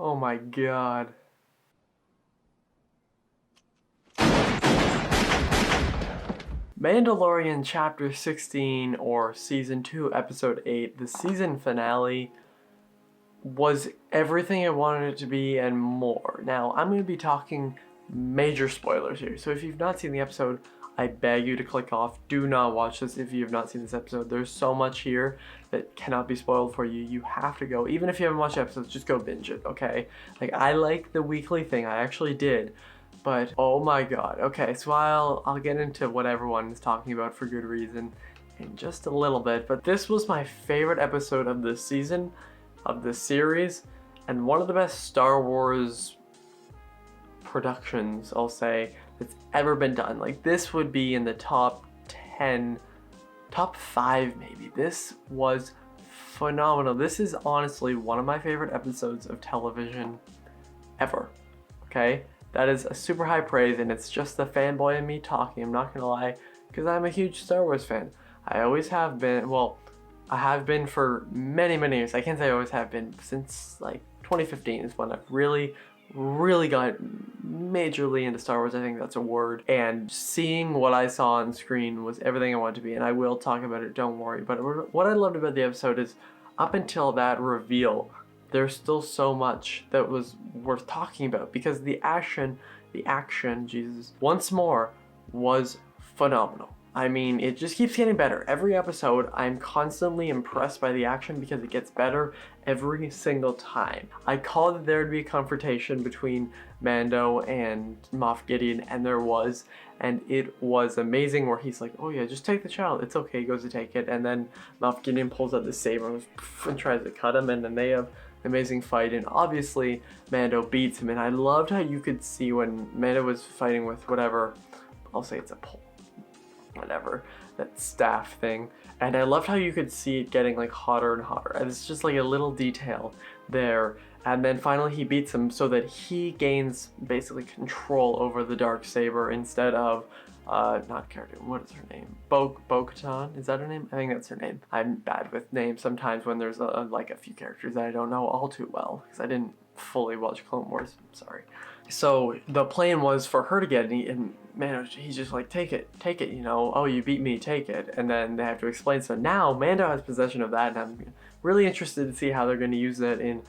Oh my god. Mandalorian Chapter 16, or Season 2, Episode 8, the season finale, was everything I wanted it to be and more. Now, I'm going to be talking major spoilers here, so if you've not seen the episode, I beg you to click off. Do not watch this if you have not seen this episode. There's so much here that cannot be spoiled for you. You have to go. Even if you haven't watched episodes, just go binge it, okay? Like, I like the weekly thing. I actually did. But, oh my god. Okay, so I'll get into what everyone is talking about for good reason in just a little bit. But this was my favorite episode of this season, of this series, and one of the best Star Wars productions, I'll say, that's ever been done. Like, this would be in the top 10, top 5 maybe. This was phenomenal. This is honestly one of my favorite episodes of television ever, okay? That is a super high praise, and it's just the fanboy in me talking, I'm not gonna lie, because I'm a huge Star Wars fan. I always have been. Well, I have been for many years. I can't say I always have been. Since like 2015 is when I've really got majorly into Star Wars. I think that's a word. And seeing what I saw on screen was everything I wanted to be, and I will talk about it, don't worry. But what I loved about the episode is, up until that reveal, there's still so much that was worth talking about, because the action, Jesus, once more, was phenomenal. I mean, it just keeps getting better. Every episode, I'm constantly impressed by the action because it gets better every single time. I called there to be a confrontation between Mando and Moff Gideon, and there was, and it was amazing, where he's like, oh yeah, just take the child, it's okay, he goes to take it, and then Moff Gideon pulls out the saber and tries to cut him, and then they have amazing fight, and obviously Mando beats him. And I loved how you could see when Mando was fighting with whatever, I'll say it's a pole, whatever, that staff thing, and I loved how you could see it getting like hotter and hotter, and it's just like a little detail there. And then finally he beats him, so that he gains basically control over the dark saber instead of not Cara Dune, what is her name? Bo-Katan, is that her name? I think that's her name. I'm bad with names sometimes when there's like a few characters that I don't know all too well, because I didn't fully watch Clone Wars, I'm sorry. So the plan was for her to get it, and Mando, he's just like, take it, you know, oh, you beat me, take it, and then they have to explain. So now Mando has possession of that, and I'm really interested to see how they're going to use that in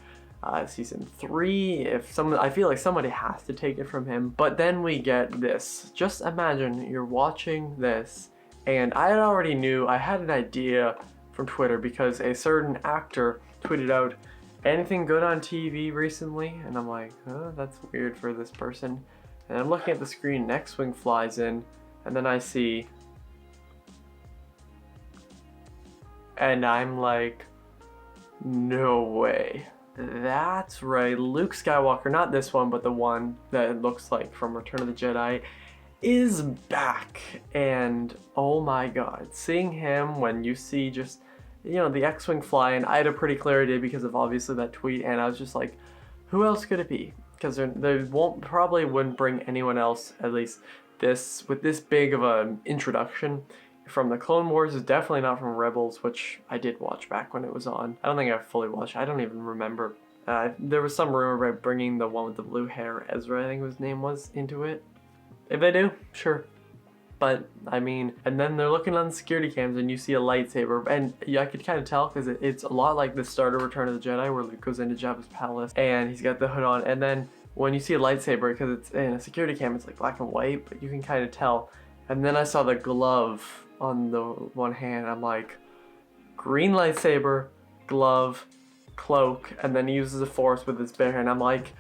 season 3. I feel like somebody has to take it from him. But then we get this. Just imagine you're watching this, and I already knew, I had an idea from Twitter, because a certain actor tweeted out, anything good on TV recently? And I'm like, that's weird for this person. And I'm looking at the screen, X-Wing flies in, and then I see, and I'm like, no way. That's right, Luke Skywalker, not this one, but the one that it looks like from Return of the Jedi, is back. And oh my god, seeing him when you see just, you know, the X-Wing fly, and I had a pretty clear idea because of obviously that tweet, and I was just like, who else could it be? Because they probably wouldn't bring anyone else, at least with this big of an introduction. From the Clone Wars, is definitely not from Rebels, which I did watch back when it was on. I don't think I fully watched. I don't even remember. There was some rumor about bringing the one with the blue hair, Ezra, I think his name was, into it. If they do, sure. But, I mean, and then they're looking on the security cams, and you see a lightsaber, and yeah, I could kind of tell, because it's a lot like the start of Return of the Jedi, where Luke goes into Jabba's palace, and he's got the hood on, and then when you see a lightsaber, because it's in a security cam, it's like black and white, but you can kind of tell. And then I saw the glove on the one hand, I'm like, green lightsaber, glove, cloak, and then he uses the Force with his bare hand. I'm like,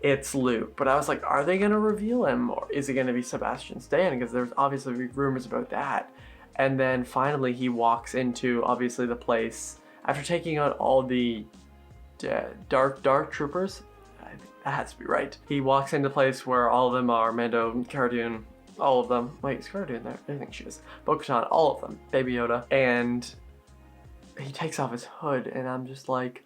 it's Luke. But I was like, are they going to reveal him, or is it going to be Sebastian Stan? Because there's obviously rumors about that. And then finally he walks into, obviously, the place, after taking out all the dark troopers, that has to be right. He walks into the place where all of them are Mando, Cara Dune, all of them. Wait, is Cara Dune there? I think she is. Bo-Katan, all of them. Baby Yoda. And he takes off his hood, and I'm just like,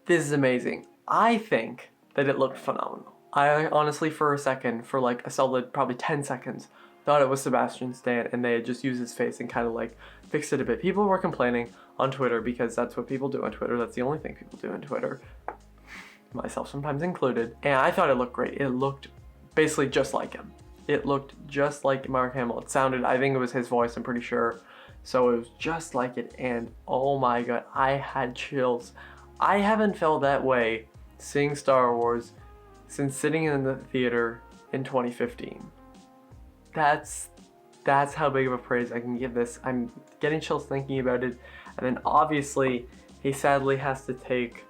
this is amazing. I think that it looked phenomenal. I honestly, for a second, for like a solid probably 10 seconds, thought it was Sebastian Stan, and they had just used his face and kind of like fixed it a bit. People were complaining on Twitter, because that's what people do on Twitter. That's the only thing people do on Twitter. myself sometimes included, and I thought it looked great. It looked basically just like him. It looked just like Mark Hamill. It sounded, I think it was his voice, I'm pretty sure. So it was just like it, and oh my god, I had chills. I haven't felt that way seeing Star Wars since sitting in the theater in 2015. That's how big of a praise I can give this. I'm getting chills thinking about it. And then obviously, he sadly has to take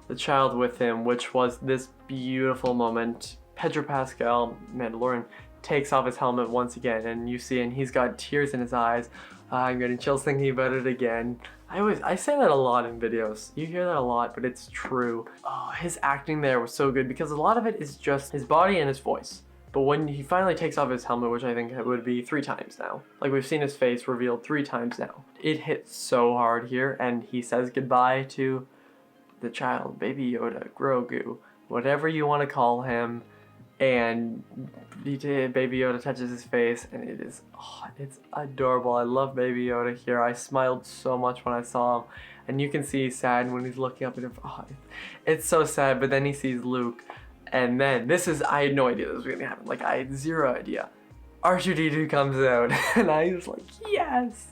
the child with him, which was this beautiful moment. Pedro Pascal, Mandalorian, takes off his helmet once again, and you see, and he's got tears in his eyes. I'm getting chills thinking about it again. I say that a lot in videos. You hear that a lot, but it's true. Oh, his acting there was so good because a lot of it is just his body and his voice. But when he finally takes off his helmet, which I think it would be 3 times now, like we've seen his face revealed 3 times now, it hits so hard here, and he says goodbye to the child, Baby Yoda, Grogu, whatever you want to call him, and Baby Yoda touches his face, and it is, it's adorable. I love Baby Yoda here. I smiled so much when I saw him, and you can see he's sad when he's looking up at him. It's so sad, but then he sees Luke. And then, I had no idea this was going to happen. Like, I had zero idea. R2-D2 comes out, and I was like, yes!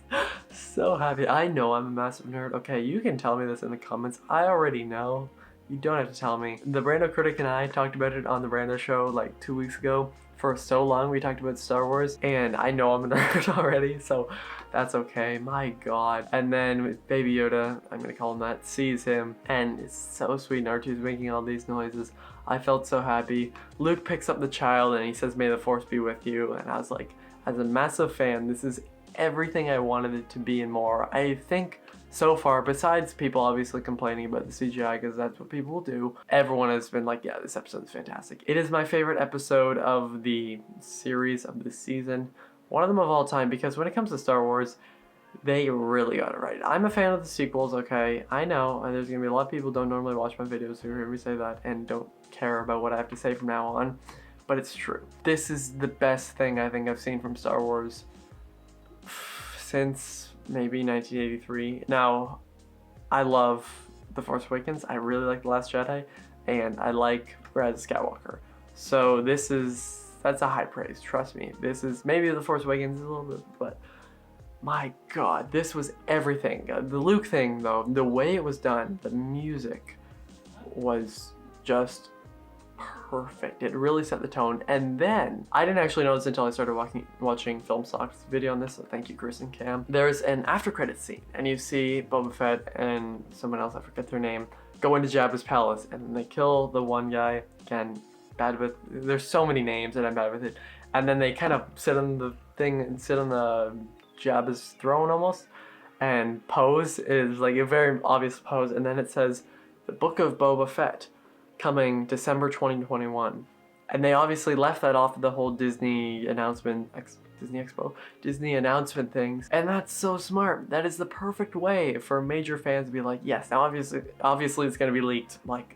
So happy. I know I'm a massive nerd. Okay, you can tell me this in the comments. I already know. You don't have to tell me. The Brando Critic and I talked about it on the Brando Show like 2 weeks ago. For so long, we talked about Star Wars, and I know I'm a nerd already, so that's okay. My god. And then with Baby Yoda, I'm gonna call him that, sees him, and it's so sweet, and R2's making all these noises. I felt so happy. Luke picks up the child, and he says, "May the Force be with you," and I was like, as a massive fan, this is everything I wanted it to be and more. I think so far, besides people obviously complaining about the CGI, because that's what people will do, everyone has been like, yeah, this episode is fantastic. It is my favorite episode of the series, of the season. One of them of all time, because when it comes to Star Wars, they really got it right. I'm a fan of the sequels, okay? I know, and there's going to be a lot of people who don't normally watch my videos who hear me say that and don't care about what I have to say from now on, but it's true. This is the best thing I think I've seen from Star Wars since maybe 1983. Now, I love The Force Awakens. I really like The Last Jedi, and I like Rise of Skywalker. So that's a high praise, trust me. This is, maybe The Force Awakens is a little bit, but my god, this was everything. The Luke thing, though, the way it was done, the music was just perfect. It really set the tone. And then, I didn't actually notice until I started watching Film Stock's video on this, so thank you, Chris and Cam. There's an after credits scene, and you see Boba Fett and someone else, I forget their name, go into Jabba's palace, and they kill the one guy. Again, there's so many names, and I'm bad with it. And then they kind of sit on the thing, and sit on the Jabba's throne almost, and pose is like a very obvious pose, and then it says, "The Book of Boba Fett, coming December 2021. And they obviously left that off of the whole Disney announcement, Disney announcement things. And that's so smart. That is the perfect way for major fans to be like, yes, now obviously it's going to be leaked. Like,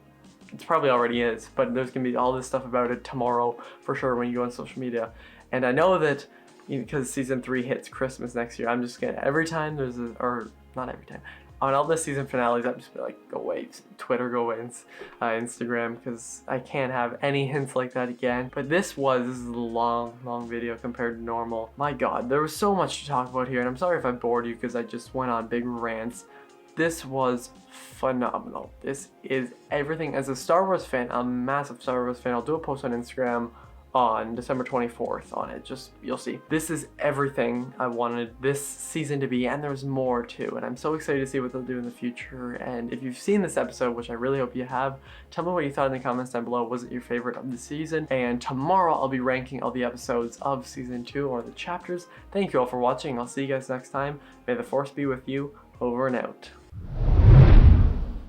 it probably already is, but there's going to be all this stuff about it tomorrow for sure when you go on social media. And I know that, because season 3 hits Christmas next year, I'm just going to, every time there's a, or not every time, on all the season finales, I'm just like, go away, Twitter, go away, Instagram, because I can't have any hints like that again. But this is a long video compared to normal. My god, there was so much to talk about here, and I'm sorry if I bored you because I just went on big rants. This was phenomenal. This is everything. As a Star Wars fan, a massive Star Wars fan, I'll do a post on Instagram on December 24th on it. Just, you'll see. This is everything I wanted this season to be, and there's more too, and I'm so excited to see what they'll do in the future. And if you've seen this episode, which I really hope you have, tell me what you thought in the comments down below. Was it your favorite of the season? And tomorrow I'll be ranking all the episodes of season 2, or the chapters. Thank you all for watching. I'll see you guys next time. May the Force be with you. Over and out.